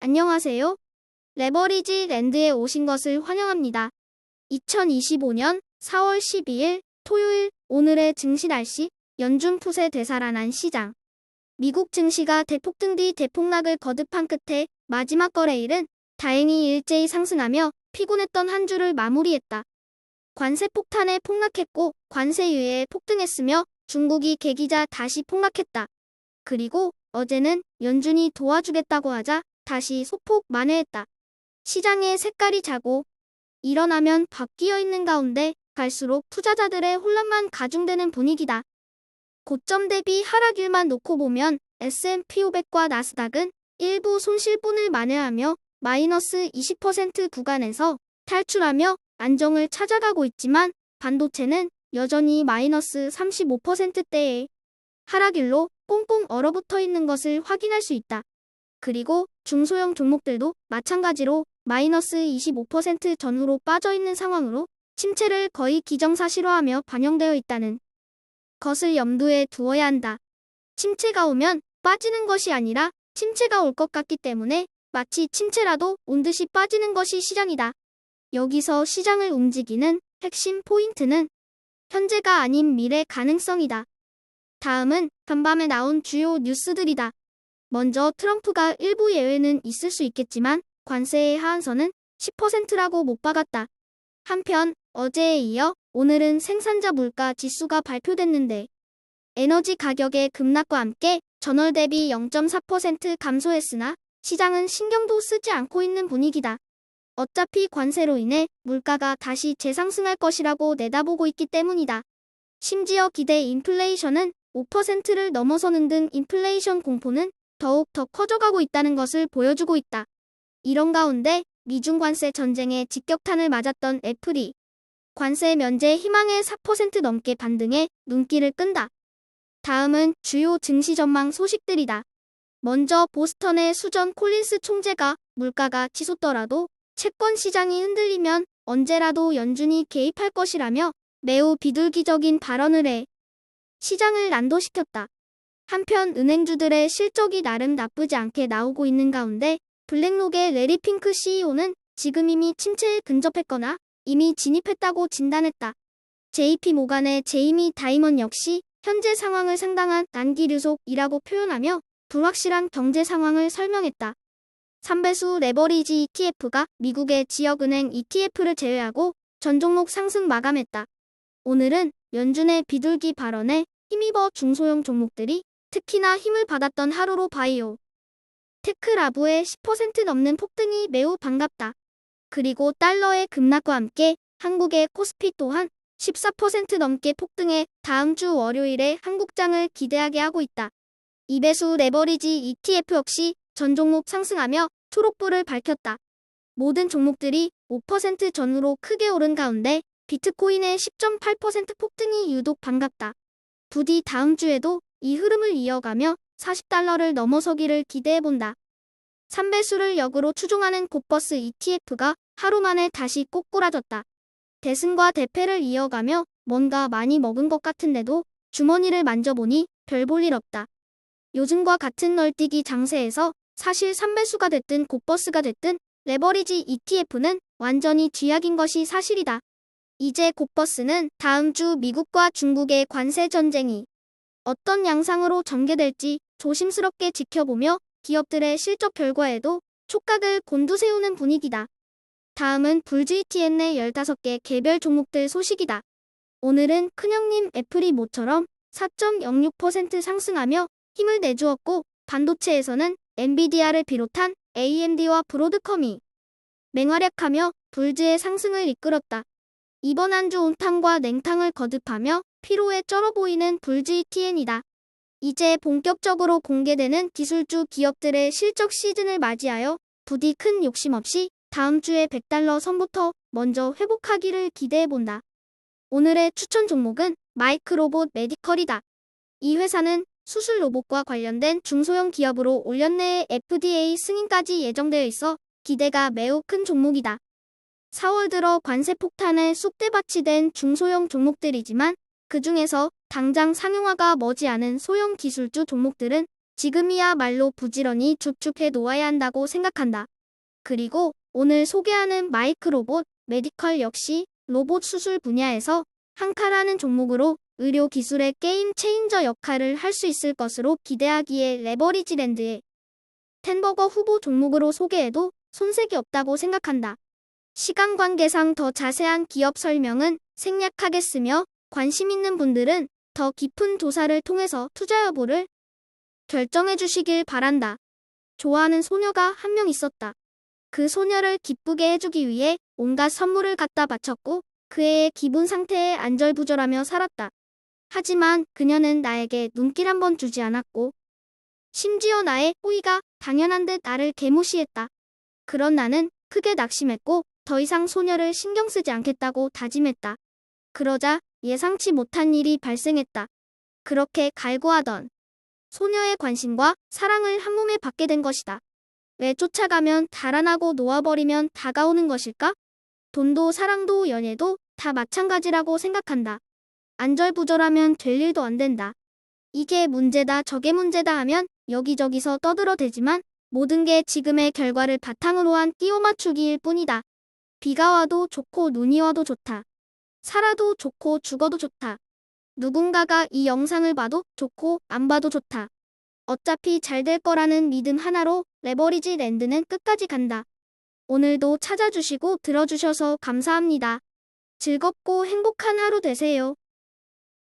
안녕하세요. 레버리지 랜드에 오신 것을 환영합니다. 2025년 4월 12일 토요일 오늘의 증시 날씨 연준 푸세 되살아난 시장. 미국 증시가 대폭등 뒤 대폭락을 거듭한 끝에 마지막 거래일은 다행히 일제히 상승하며 피곤했던 한 주를 마무리했다. 관세 폭탄에 폭락했고 관세 유예에 폭등했으며 중국이 계기자 다시 폭락했다. 그리고 어제는 연준이 도와주겠다고 하자 다시 소폭 만회했다. 시장의 색깔이 자고 일어나면 바뀌어 있는 가운데 갈수록 투자자들의 혼란만 가중되는 분위기다. 고점 대비 하락일만 놓고 보면 S&P 500과 나스닥은 일부 손실분을 만회하며 마이너스 20% 구간에서 탈출하며 안정을 찾아가고 있지만 반도체는 여전히 마이너스 35%대의 하락일로 꽁꽁 얼어붙어 있는 것을 확인할 수 있다. 그리고 중소형 종목들도 마찬가지로 마이너스 25% 전후로 빠져있는 상황으로 침체를 거의 기정사실화하며 반영되어 있다는 것을 염두에 두어야 한다. 침체가 오면 빠지는 것이 아니라 침체가 올 것 같기 때문에 마치 침체라도 온 듯이 빠지는 것이 시장이다. 여기서 시장을 움직이는 핵심 포인트는 현재가 아닌 미래 가능성이다. 다음은 간밤에 나온 주요 뉴스들이다. 먼저 트럼프가 일부 예외는 있을 수 있겠지만 관세의 하한선은 10%라고 못 박았다. 한편 어제에 이어 오늘은 생산자 물가 지수가 발표됐는데 에너지 가격의 급락과 함께 전월 대비 0.4% 감소했으나 시장은 신경도 쓰지 않고 있는 분위기다. 어차피 관세로 인해 물가가 다시 재상승할 것이라고 내다보고 있기 때문이다. 심지어 기대 인플레이션은 5%를 넘어서는 등 인플레이션 공포는 더욱 더 커져가고 있다는 것을 보여주고 있다. 이런 가운데 미중 관세 전쟁에 직격탄을 맞았던 애플이 관세 면제 희망에 4% 넘게 반등해 눈길을 끈다. 다음은 주요 증시 전망 소식들이다. 먼저 보스턴의 수전 콜린스 총재가 물가가 치솟더라도 채권 시장이 흔들리면 언제라도 연준이 개입할 것이라며 매우 비둘기적인 발언을 해 시장을 난도시켰다. 한편 은행주들의 실적이 나름 나쁘지 않게 나오고 있는 가운데 블랙록의 레리 핑크 CEO는 지금 이미 침체에 근접했거나 이미 진입했다고 진단했다. JP 모간의 제이미 다이먼 역시 현재 상황을 상당한 단기 류속이라고 표현하며 불확실한 경제 상황을 설명했다. 3배수 레버리지 ETF가 미국의 지역은행 ETF를 제외하고 전 종목 상승 마감했다. 오늘은 연준의 비둘기 발언에 힘입어 중소형 종목들이 특히나 힘을 받았던 하루로 바이오 테크라브의 10% 넘는 폭등이 매우 반갑다. 그리고 달러의 급락과 함께 한국의 코스피 또한 14% 넘게 폭등해 다음 주 월요일에 한국장을 기대하게 하고 있다. 2배수 레버리지 ETF 역시 전 종목 상승하며 초록불을 밝혔다. 모든 종목들이 5% 전후로 크게 오른 가운데 비트코인의 10.8% 폭등이 유독 반갑다. 부디 다음 주에도 이 흐름을 이어가며 40달러를 넘어서기를 기대해본다. 3배수를 역으로 추종하는 곧버스 ETF가 하루 만에 다시 꼬꾸라졌다. 대승과 대패를 이어가며 뭔가 많이 먹은 것 같은데도 주머니를 만져보니 별 볼 일 없다. 요즘과 같은 널뛰기 장세에서 사실 3배수가 됐든 곧버스가 됐든 레버리지 ETF는 완전히 쥐약인 것이 사실이다. 이제 곧버스는 다음 주 미국과 중국의 관세 전쟁이 어떤 양상으로 전개될지 조심스럽게 지켜보며 기업들의 실적 결과에도 촉각을 곤두세우는 분위기다. 다음은 불GTN 내 15개 개별 종목들 소식이다. 오늘은 큰형님 애플이 모처럼 4.06% 상승하며 힘을 내주었고 반도체에서는 엔비디아를 비롯한 AMD와 브로드컴이 맹활약하며 불즈의 상승을 이끌었다. 이번 한 주 온탕과 냉탕을 거듭하며 피로에 쩔어 보이는 불GTN이다. 이제 본격적으로 공개되는 기술주 기업들의 실적 시즌을 맞이하여 부디 큰 욕심 없이 다음 주에 100달러 선부터 먼저 회복하기를 기대해본다. 오늘의 추천 종목은 마이크로봇 메디컬이다. 이 회사는 수술 로봇과 관련된 중소형 기업으로 올 연내에 FDA 승인까지 예정되어 있어 기대가 매우 큰 종목이다. 4월 들어 관세 폭탄에 쑥대밭이 된 중소형 종목들이지만 그 중에서 당장 상용화가 머지않은 소형 기술주 종목들은 지금이야말로 부지런히 쭉쭉 해 놓아야 한다고 생각한다. 그리고 오늘 소개하는 마이크 로봇 메디컬 역시 로봇 수술 분야에서 한카라는 종목으로 의료 기술의 게임 체인저 역할을 할 수 있을 것으로 기대하기에 레버리지랜드의 텐버거 후보 종목으로 소개해도 손색이 없다고 생각한다. 시간 관계상 더 자세한 기업 설명은 생략하겠으며 관심 있는 분들은 더 깊은 조사를 통해서 투자 여부를 결정해 주시길 바란다. 좋아하는 소녀가 한 명 있었다. 그 소녀를 기쁘게 해주기 위해 온갖 선물을 갖다 바쳤고 그 애의 기분 상태에 안절부절하며 살았다. 하지만 그녀는 나에게 눈길 한 번 주지 않았고 심지어 나의 호의가 당연한 듯 나를 개무시했다. 그런 나는 크게 낙심했고 더 이상 소녀를 신경 쓰지 않겠다고 다짐했다. 그러자 예상치 못한 일이 발생했다. 그렇게 갈구하던 소녀의 관심과 사랑을 한몸에 받게 된 것이다. 왜 쫓아가면 달아나고 놓아버리면 다가오는 것일까? 돈도 사랑도 연애도 다 마찬가지라고 생각한다. 안절부절하면 될 일도 안 된다. 이게 문제다 저게 문제다 하면 여기저기서 떠들어대지만 모든 게 지금의 결과를 바탕으로 한 끼워 맞추기일 뿐이다. 비가 와도 좋고 눈이 와도 좋다. 살아도 좋고 죽어도 좋다. 누군가가 이 영상을 봐도 좋고 안 봐도 좋다. 어차피 잘 될 거라는 믿음 하나로 레버리지 랜드는 끝까지 간다. 오늘도 찾아주시고 들어주셔서 감사합니다. 즐겁고 행복한 하루 되세요.